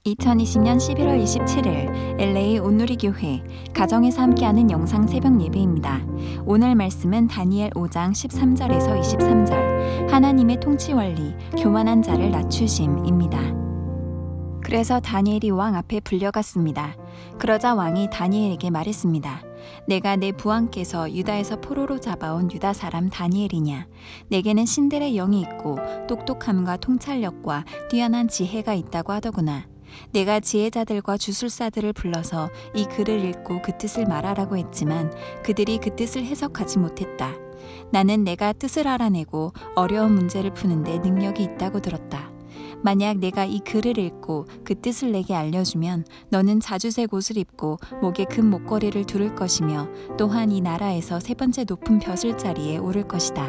2020년 11월 27일 LA 온누리교회 가정에서 함께하는 영상 새벽 예배입니다. 오늘 말씀은 다니엘 5장 13절에서 23절 하나님의 통치 원리, 교만한 자를 낮추심입니다. 그래서 다니엘이 왕 앞에 불려갔습니다. 그러자 왕이 다니엘에게 말했습니다. 내가 내 부왕께서 유다에서 포로로 잡아온 유다 사람 다니엘이냐? 내게는 신들의 영이 있고 똑똑함과 통찰력과 뛰어난 지혜가 있다고 하더구나. 내가 지혜자들과 주술사들을 불러서 이 글을 읽고 그 뜻을 말하라고 했지만 그들이 그 뜻을 해석하지 못했다. 나는 내가 뜻을 알아내고 어려운 문제를 푸는데 능력이 있다고 들었다. 만약 내가 이 글을 읽고 그 뜻을 내게 알려주면 너는 자주색 옷을 입고 목에 금 목걸이를 두를 것이며 또한 이 나라에서 세 번째 높은 벼슬 자리에 오를 것이다.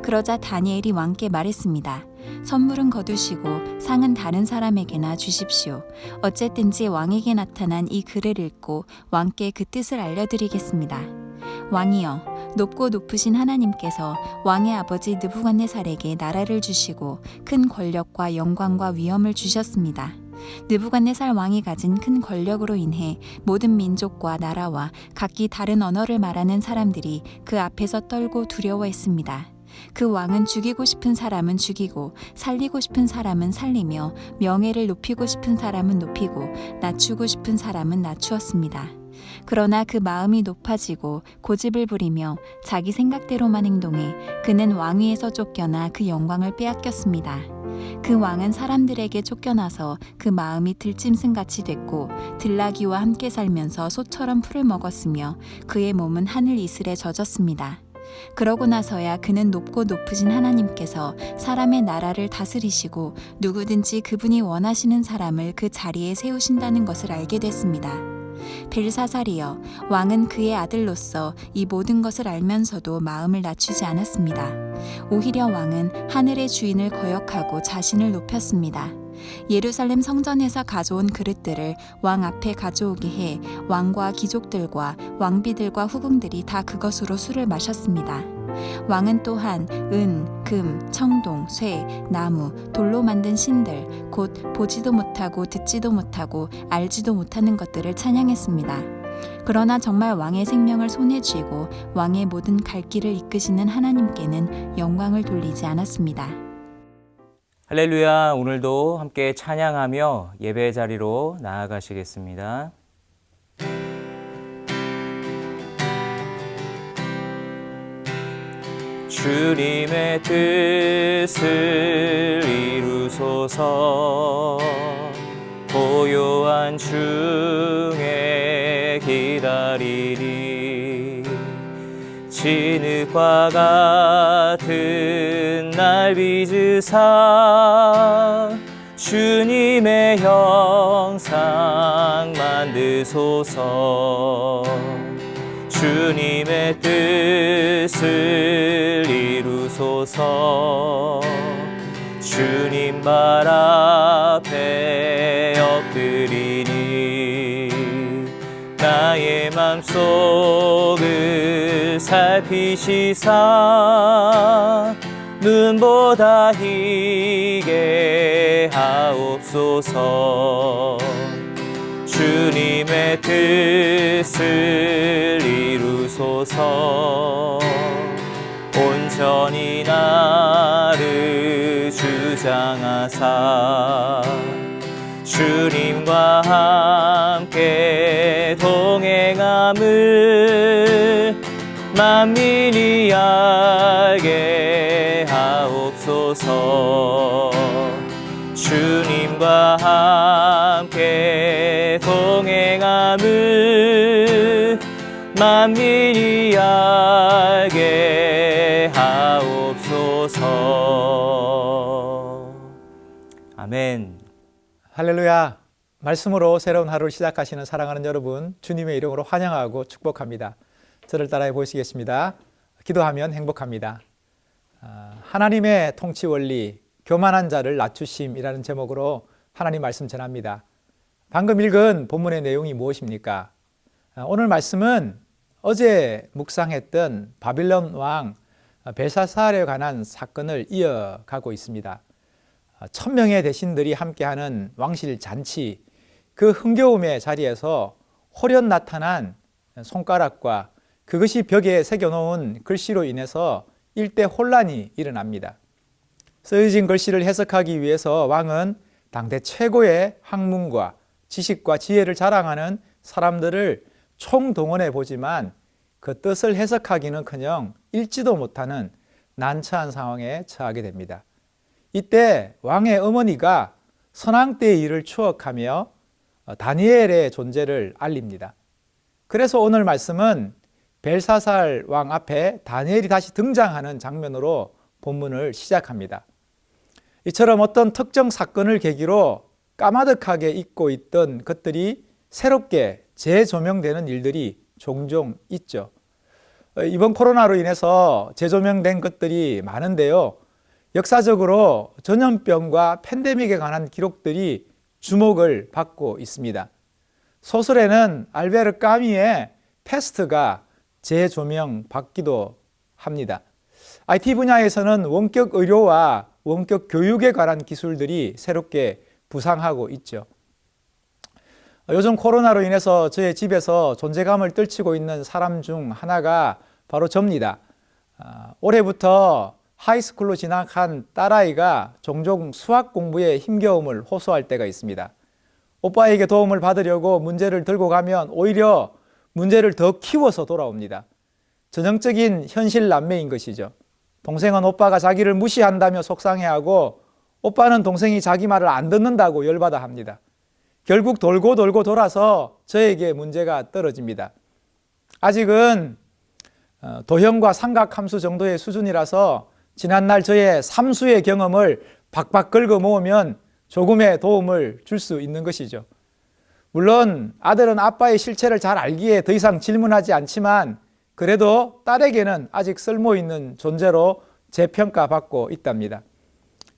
그러자 다니엘이 왕께 말했습니다. 선물은 거두시고 상은 다른 사람에게나 주십시오. 어쨌든지 왕에게 나타난 이 글을 읽고 왕께 그 뜻을 알려드리겠습니다. 왕이여, 높고 높으신 하나님께서 왕의 아버지 느부갓네살에게 나라를 주시고 큰 권력과 영광과 위엄을 주셨습니다. 느부갓네살 왕이 가진 큰 권력으로 인해 모든 민족과 나라와 각기 다른 언어를 말하는 사람들이 그 앞에서 떨고 두려워했습니다. 그 왕은 죽이고 싶은 사람은 죽이고 살리고 싶은 사람은 살리며 명예를 높이고 싶은 사람은 높이고 낮추고 싶은 사람은 낮추었습니다. 그러나 그 마음이 높아지고 고집을 부리며 자기 생각대로만 행동해 그는 왕위에서 쫓겨나 그 영광을 빼앗겼습니다. 그 왕은 사람들에게 쫓겨나서 그 마음이 들짐승같이 됐고 들나귀와 함께 살면서 소처럼 풀을 먹었으며 그의 몸은 하늘 이슬에 젖었습니다. 그러고 나서야 그는 높고 높으신 하나님께서 사람의 나라를 다스리시고 누구든지 그분이 원하시는 사람을 그 자리에 세우신다는 것을 알게 됐습니다. 벨사살이여, 왕은 그의 아들로서 이 모든 것을 알면서도 마음을 낮추지 않았습니다. 오히려 왕은 하늘의 주인을 거역하고 자신을 높였습니다. 예루살렘 성전에서 가져온 그릇들을 왕 앞에 가져오게 해 왕과 귀족들과 왕비들과 후궁들이 다 그것으로 술을 마셨습니다. 왕은 또한 은, 금, 청동, 쇠, 나무, 돌로 만든 신들, 곧 보지도 못하고 듣지도 못하고 알지도 못하는 것들을 찬양했습니다. 그러나 정말 왕의 생명을 손에 쥐고 왕의 모든 갈 길을 이끄시는 하나님께는 영광을 돌리지 않았습니다. 할렐루야. 오늘도 함께 찬양하며 예배 자리로 나아가시겠습니다. 주님의 뜻을 이루소서. 고요한 중에 기다리리. 진흙과 같은 날 빚으사 주님의 형상 만드소서. 주님의 뜻을 이루소서. 주님 발 앞에 엎드리니 나의 맘속을 살피시사 눈보다 희게 하옵소서. 주님의 뜻을 이루소서. 온전히 나를 주장하사 주님과 함께 동행함을 만민이 알게 하옵소서. 주님과 함께 동행함을 만민이 알게 하옵소서. 아멘. 할렐루야. 말씀으로 새로운 하루를 시작하시는 사랑하는 여러분, 주님의 이름으로 환영하고 축복합니다. 저를 따라해 보시겠습니다. 기도하면 행복합니다. 하나님의 통치 원리, 교만한 자를 낮추심이라는 제목으로 하나님 말씀 전합니다. 방금 읽은 본문의 내용이 무엇입니까? 오늘 말씀은 어제 묵상했던 바빌론 왕 벨사살에 관한 사건을 이어가고 있습니다. 천명의 대신들이 함께하는 왕실 잔치, 그 흥겨움의 자리에서 호련 나타난 손가락과 그것이 벽에 새겨놓은 글씨로 인해서 일대 혼란이 일어납니다. 쓰여진 글씨를 해석하기 위해서 왕은 당대 최고의 학문과 지식과 지혜를 자랑하는 사람들을 총동원해 보지만 그 뜻을 해석하기는커녕 읽지도 못하는 난처한 상황에 처하게 됩니다. 이때 왕의 어머니가 선왕 때의 일을 추억하며 다니엘의 존재를 알립니다. 그래서 오늘 말씀은 벨사살 왕 앞에 다니엘이 다시 등장하는 장면으로 본문을 시작합니다. 이처럼 어떤 특정 사건을 계기로 까마득하게 잊고 있던 것들이 새롭게 재조명되는 일들이 종종 있죠. 이번 코로나로 인해서 재조명된 것들이 많은데요. 역사적으로 전염병과 팬데믹에 관한 기록들이 주목을 받고 있습니다. 소설에는 알베르 까뮈의 패스트가 재조명 받기도 합니다. IT 분야에서는 원격 의료와 원격 교육에 관한 기술들이 새롭게 부상하고 있죠. 요즘 코로나로 인해서 저의 집에서 존재감을 떨치고 있는 사람 중 하나가 바로 접니다. 올해부터 하이스쿨로 진학한 딸아이가 종종 수학 공부에 힘겨움을 호소할 때가 있습니다. 오빠에게 도움을 받으려고 문제를 들고 가면 오히려 문제를 더 키워서 돌아옵니다. 전형적인 현실 남매인 것이죠. 동생은 오빠가 자기를 무시한다며 속상해하고 오빠는 동생이 자기 말을 안 듣는다고 열받아 합니다. 결국 돌고 돌고 돌아서 저에게 문제가 떨어집니다. 아직은 도형과 삼각함수 정도의 수준이라서 지난날 저의 삼수의 경험을 박박 긁어 모으면 조금의 도움을 줄 수 있는 것이죠. 물론 아들은 아빠의 실체를 잘 알기에 더 이상 질문하지 않지만 그래도 딸에게는 아직 쓸모있는 존재로 재평가받고 있답니다.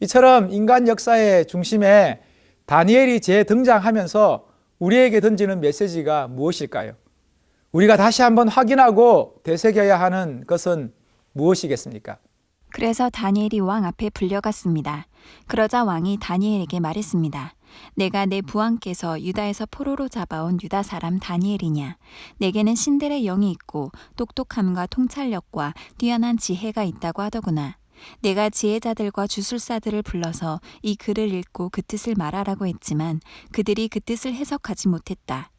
이처럼 인간 역사의 중심에 다니엘이 재등장하면서 우리에게 던지는 메시지가 무엇일까요? 우리가 다시 한번 확인하고 되새겨야 하는 것은 무엇이겠습니까? 그래서 다니엘이 왕 앞에 불려갔습니다. 그러자 왕이 다니엘에게 말했습니다. 내가 내 부왕께서 유다에서 포로로 잡아온 유다 사람 다니엘이냐? 내게는 신들의 영이 있고 똑똑함과 통찰력과 뛰어난 지혜가 있다고 하더구나. 내가 지혜자들과 주술사들을 불러서 이 글을 읽고 그 뜻을 말하라고 했지만 그들이 그 뜻을 해석하지 못했다.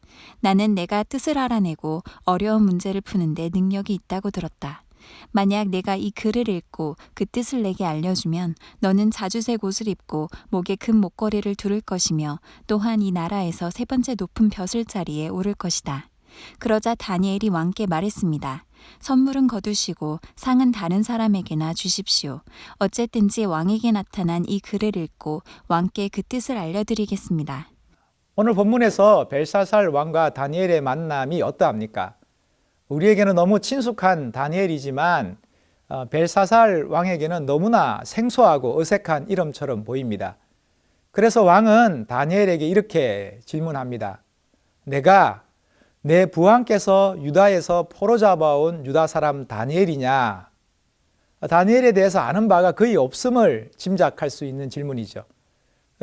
나는 내가 뜻을 알아내고 어려운 문제를 푸는데 능력이 있다고 들었다. 만약 내가 이 글을 읽고 그 뜻을 내게 알려주면 너는 자주색 옷을 입고 목에 금 목걸이를 두를 것이며 또한 이 나라에서 세 번째 높은 벼슬 자리에 오를 것이다. 그러자 다니엘이 왕께 말했습니다. 선물은 거두시고 상은 다른 사람에게나 주십시오. 어쨌든지 왕에게 나타난 이 글을 읽고 왕께 그 뜻을 알려드리겠습니다. 오늘 본문에서 벨사살 왕과 다니엘의 만남이 어떠합니까? 우리에게는 너무 친숙한 다니엘이지만 벨사살 왕에게는 너무나 생소하고 어색한 이름처럼 보입니다. 그래서 왕은 다니엘에게 이렇게 질문합니다. 내가 내 부왕께서 유다에서 포로 잡아온 유다 사람 다니엘이냐? 다니엘에 대해서 아는 바가 거의 없음을 짐작할 수 있는 질문이죠.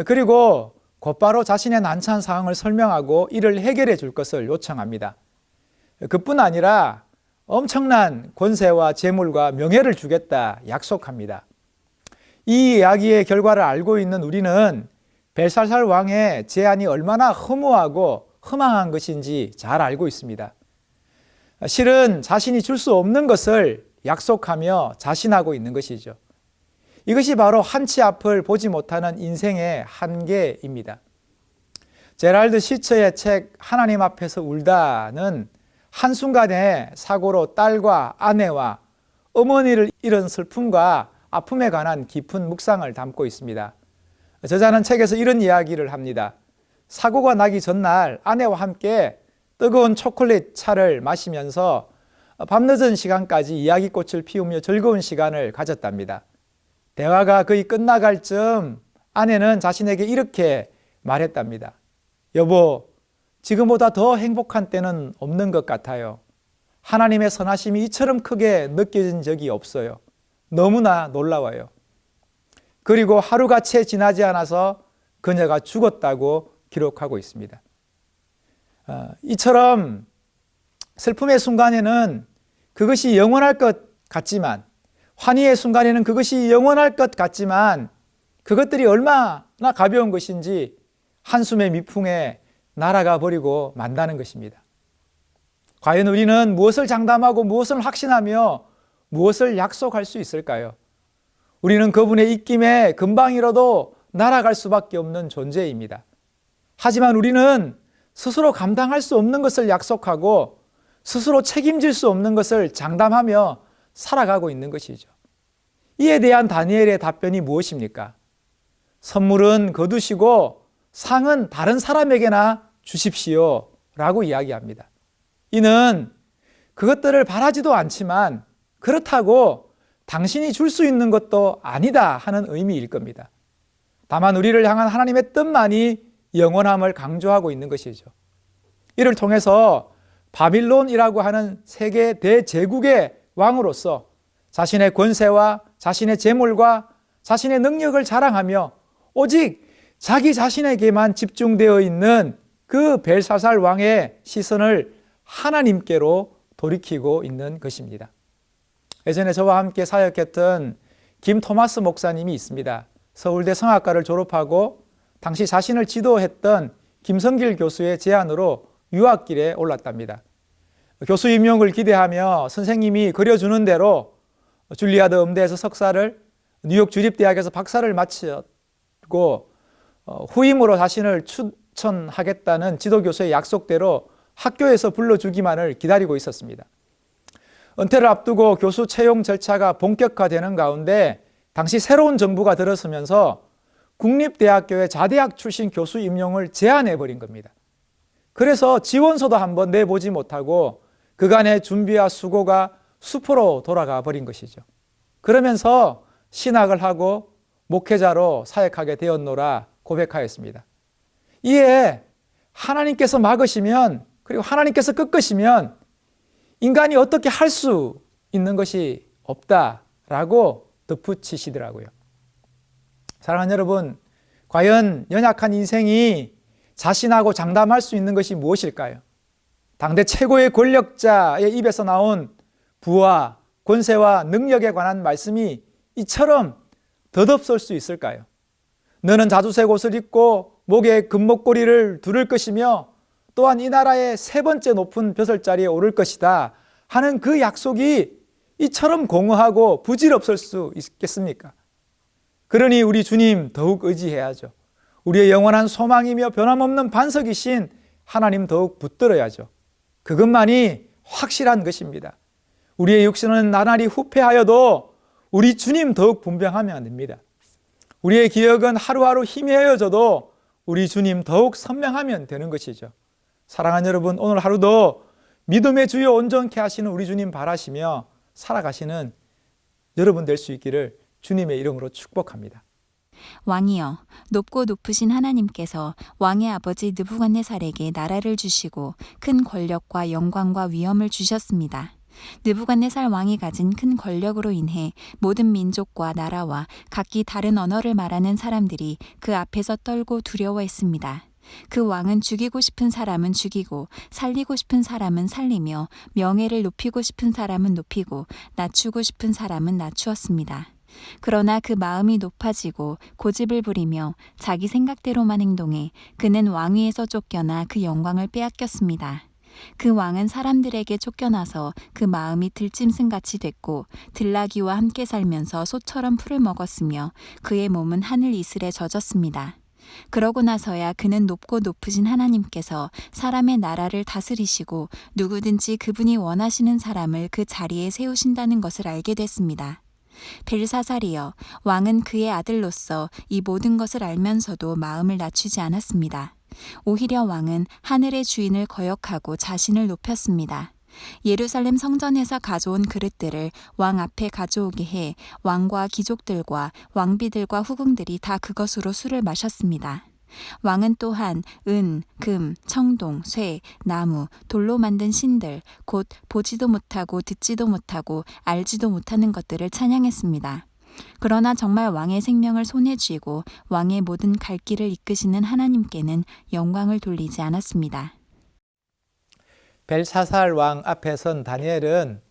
그리고 곧바로 자신의 난처한 상황을 설명하고 이를 해결해 줄 것을 요청합니다. 그뿐 아니라 엄청난 권세와 재물과 명예를 주겠다 약속합니다. 이 이야기의 결과를 알고 있는 우리는 벨사살 왕의 제안이 얼마나 허무하고 허망한 것인지 잘 알고 있습니다. 실은 자신이 줄 수 없는 것을 약속하며 자신하고 있는 것이죠. 이것이 바로 한치 앞을 보지 못하는 인생의 한계입니다. 제랄드 시처의 책 하나님 앞에서 울다는 한순간의 사고로 딸과 아내와 어머니를 잃은 슬픔과 아픔에 관한 깊은 묵상을 담고 있습니다. 저자는 책에서 이런 이야기를 합니다. 사고가 나기 전날 아내와 함께 뜨거운 초콜릿 차를 마시면서 밤늦은 시간까지 이야기꽃을 피우며 즐거운 시간을 가졌답니다. 대화가 거의 끝나갈 즈음 아내는 자신에게 이렇게 말했답니다. 여보, 지금보다 더 행복한 때는 없는 것 같아요. 하나님의 선하심이 이처럼 크게 느껴진 적이 없어요. 너무나 놀라워요. 그리고 하루가 채 지나지 않아서 그녀가 죽었다고 기록하고 있습니다. 이처럼 슬픔의 순간에는 그것이 영원할 것 같지만, 환희의 순간에는 그것이 영원할 것 같지만, 그것들이 얼마나 가벼운 것인지 한숨의 미풍에 날아가 버리고 만다는 것입니다. 과연 우리는 무엇을 장담하고 무엇을 확신하며 무엇을 약속할 수 있을까요? 우리는 그분의 입김에 금방이라도 날아갈 수밖에 없는 존재입니다. 하지만 우리는 스스로 감당할 수 없는 것을 약속하고 스스로 책임질 수 없는 것을 장담하며 살아가고 있는 것이죠. 이에 대한 다니엘의 답변이 무엇입니까? 선물은 거두시고 상은 다른 사람에게나 주십시오 라고 이야기합니다. 이는 그것들을 바라지도 않지만 그렇다고 당신이 줄 수 있는 것도 아니다 하는 의미일 겁니다. 다만 우리를 향한 하나님의 뜻만이 영원함을 강조하고 있는 것이죠. 이를 통해서 바빌론이라고 하는 세계 대제국의 왕으로서 자신의 권세와 자신의 재물과 자신의 능력을 자랑하며 오직 자기 자신에게만 집중되어 있는 그 벨사살 왕의 시선을 하나님께로 돌이키고 있는 것입니다. 예전에 저와 함께 사역했던 김 토마스 목사님이 있습니다. 서울대 성악과를 졸업하고 당시 자신을 지도했던 김성길 교수의 제안으로 유학길에 올랐답니다. 교수 임용을 기대하며 선생님이 그려주는 대로 줄리아드 음대에서 석사를, 뉴욕 주립대학에서 박사를 마치고 후임으로 자신을 추천하겠다는 지도교수의 약속대로 학교에서 불러주기만을 기다리고 있었습니다. 은퇴를 앞두고 교수 채용 절차가 본격화되는 가운데 당시 새로운 정부가 들어서면서 국립대학교의 자대학 출신 교수 임용을 제한해버린 겁니다. 그래서 지원서도 한번 내보지 못하고 그간의 준비와 수고가 수포로 돌아가 버린 것이죠. 그러면서 신학을 하고 목회자로 사역하게 되었노라 고백하였습니다. 이에 하나님께서 막으시면, 그리고 하나님께서 꺾으시면 인간이 어떻게 할 수 있는 것이 없다라고 덧붙이시더라고요. 사랑하는 여러분, 과연 연약한 인생이 자신하고 장담할 수 있는 것이 무엇일까요? 당대 최고의 권력자의 입에서 나온 부와 권세와 능력에 관한 말씀이 이처럼 덧없을 수 있을까요? 너는 자주색 옷을 입고 목에 금목걸이를 두를 것이며 또한 이 나라의 세 번째 높은 벼슬자리에 오를 것이다 하는 그 약속이 이처럼 공허하고 부질없을 수 있겠습니까? 그러니 우리 주님 더욱 의지해야죠. 우리의 영원한 소망이며 변함없는 반석이신 하나님 더욱 붙들어야죠. 그것만이 확실한 것입니다. 우리의 육신은 나날이 후패하여도 우리 주님 더욱 분명하면 됩니다. 우리의 기억은 하루하루 희미해져도 우리 주님 더욱 선명하면 되는 것이죠. 사랑하는 여러분, 오늘 하루도 믿음의 주여 온전케 하시는 우리 주님 바라시며 살아가시는 여러분 될 수 있기를 주님의 이름으로 축복합니다. 왕이여, 높고 높으신 하나님께서 왕의 아버지 느부갓네살에게 나라를 주시고 큰 권력과 영광과 위엄을 주셨습니다. 느부갓네살 왕이 가진 큰 권력으로 인해 모든 민족과 나라와 각기 다른 언어를 말하는 사람들이 그 앞에서 떨고 두려워했습니다. 그 왕은 죽이고 싶은 사람은 죽이고 살리고 싶은 사람은 살리며 명예를 높이고 싶은 사람은 높이고 낮추고 싶은 사람은 낮추었습니다. 그러나 그 마음이 높아지고 고집을 부리며 자기 생각대로만 행동해 그는 왕위에서 쫓겨나 그 영광을 빼앗겼습니다. 그 왕은 사람들에게 쫓겨나서 그 마음이 들짐승같이 됐고 들나귀와 함께 살면서 소처럼 풀을 먹었으며 그의 몸은 하늘 이슬에 젖었습니다. 그러고 나서야 그는 높고 높으신 하나님께서 사람의 나라를 다스리시고 누구든지 그분이 원하시는 사람을 그 자리에 세우신다는 것을 알게 됐습니다. 벨사살이여, 왕은 그의 아들로서 이 모든 것을 알면서도 마음을 낮추지 않았습니다. 오히려 왕은 하늘의 주인을 거역하고 자신을 높였습니다. 예루살렘 성전에서 가져온 그릇들을 왕 앞에 가져오게 해 왕과 귀족들과 왕비들과 후궁들이 다 그것으로 술을 마셨습니다. 왕은 또한 은, 금, 청동, 쇠, 나무, 돌로 만든 신들, 곧 보지도 못하고 듣지도 못하고 알지도 못하는 것들을 찬양했습니다. 그러나 정말 왕의 생명을 손에 쥐고 왕의 모든 갈 길을 이끄시는 하나님께는 영광을 돌리지 않았습니다. 벨사살 왕 앞에 선 다니엘은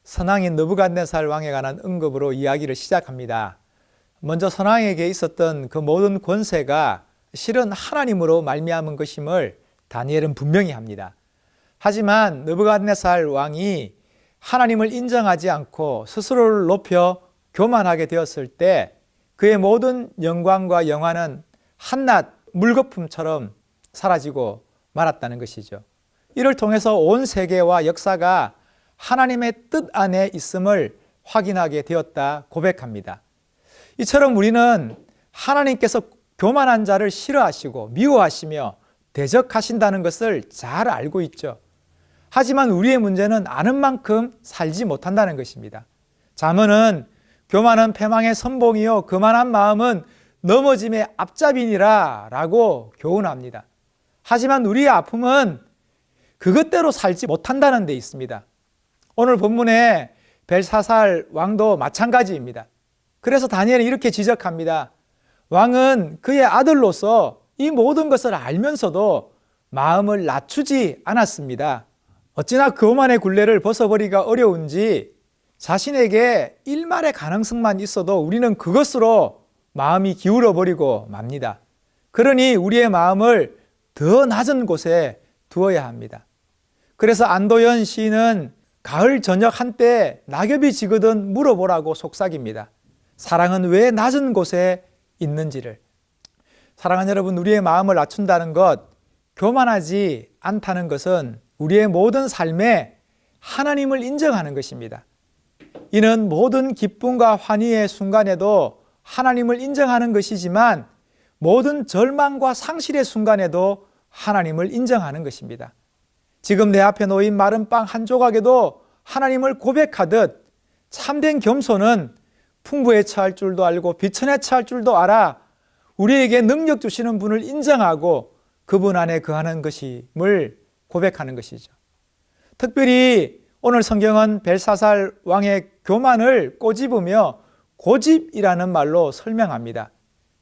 선왕인 느부갓네살 왕에 관한 언급으로 이야기를 시작합니다. 먼저 선왕에게 있었던 그 모든 권세가 실은 하나님으로 말미암은 것임을 다니엘은 분명히 합니다. 하지만 느부갓네살 왕이 하나님을 인정하지 않고 스스로를 높여 교만하게 되었을 때 그의 모든 영광과 영화는 한낱 물거품처럼 사라지고 말았다는 것이죠. 이를 통해서 온 세계와 역사가 하나님의 뜻 안에 있음을 확인하게 되었다 고백합니다. 이처럼 우리는 하나님께서 교만한 자를 싫어하시고 미워하시며 대적하신다는 것을 잘 알고 있죠. 하지만 우리의 문제는 아는 만큼 살지 못한다는 것입니다. 잠언은 교만은 패망의 선봉이요 교만한 마음은 넘어짐의 앞잡이니라 라고 교훈합니다. 하지만 우리의 아픔은 그것대로 살지 못한다는 데 있습니다. 오늘 본문의 벨사살 왕도 마찬가지입니다. 그래서 다니엘은 이렇게 지적합니다. 왕은 그의 아들로서 이 모든 것을 알면서도 마음을 낮추지 않았습니다. 어찌나 교만의 굴레를 벗어버리기가 어려운지 자신에게 일말의 가능성만 있어도 우리는 그것으로 마음이 기울어버리고 맙니다. 그러니 우리의 마음을 더 낮은 곳에 두어야 합니다. 그래서 안도연 시인은 가을 저녁 한때 낙엽이 지거든 물어보라고 속삭입니다. 사랑은 왜 낮은 곳에 있는지를. 사랑하는 여러분, 우리의 마음을 낮춘다는 것, 교만하지 않다는 것은 우리의 모든 삶에 하나님을 인정하는 것입니다. 이는 모든 기쁨과 환희의 순간에도 하나님을 인정하는 것이지만 모든 절망과 상실의 순간에도 하나님을 인정하는 것입니다. 지금 내 앞에 놓인 마른 빵 한 조각에도 하나님을 고백하듯 참된 겸손은 풍부에 처할 줄도 알고 비천에 처할 줄도 알아 우리에게 능력 주시는 분을 인정하고 그분 안에 거하는 것임을 고백하는 것이죠. 특별히 오늘 성경은 벨사살 왕의 교만을 꼬집으며 고집이라는 말로 설명합니다.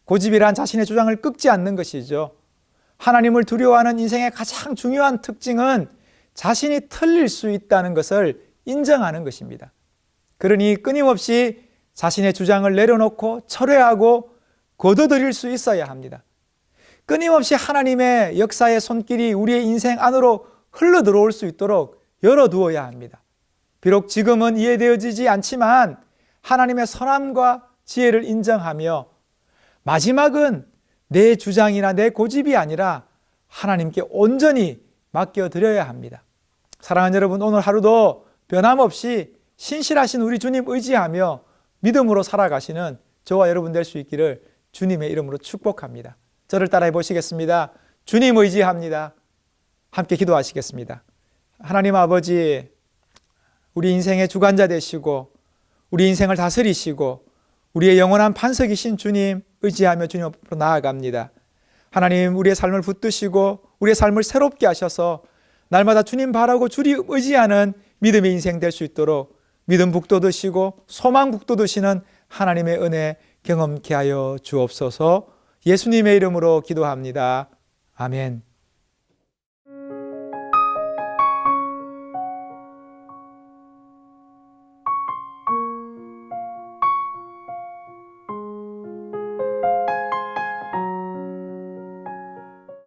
고집이란 자신의 주장을 꺾지 않는 것이죠. 하나님을 두려워하는 인생의 가장 중요한 특징은 자신이 틀릴 수 있다는 것을 인정하는 것입니다. 그러니 끊임없이 자신의 주장을 내려놓고 철회하고 거둬들일 수 있어야 합니다. 끊임없이 하나님의 역사의 손길이 우리의 인생 안으로 흘러들어올 수 있도록 열어두어야 합니다. 비록 지금은 이해되어지지 않지만 하나님의 선함과 지혜를 인정하며 마지막은 내 주장이나 내 고집이 아니라 하나님께 온전히 맡겨드려야 합니다. 사랑하는 여러분, 오늘 하루도 변함없이 신실하신 우리 주님 의지하며 믿음으로 살아가시는 저와 여러분 될 수 있기를 주님의 이름으로 축복합니다. 저를 따라해 보시겠습니다. 주님 의지합니다. 함께 기도하시겠습니다. 하나님 아버지, 우리 인생의 주관자 되시고 우리 인생을 다스리시고 우리의 영원한 반석이신 주님 의지하며 주님 앞으로 나아갑니다. 하나님, 우리의 삶을 붙드시고 우리의 삶을 새롭게 하셔서 날마다 주님 바라고 주님 의지하는 믿음의 인생 될 수 있도록 믿음 북돋으시고 소망 북돋으시는 하나님의 은혜 경험케 하여 주옵소서. 예수님의 이름으로 기도합니다. 아멘.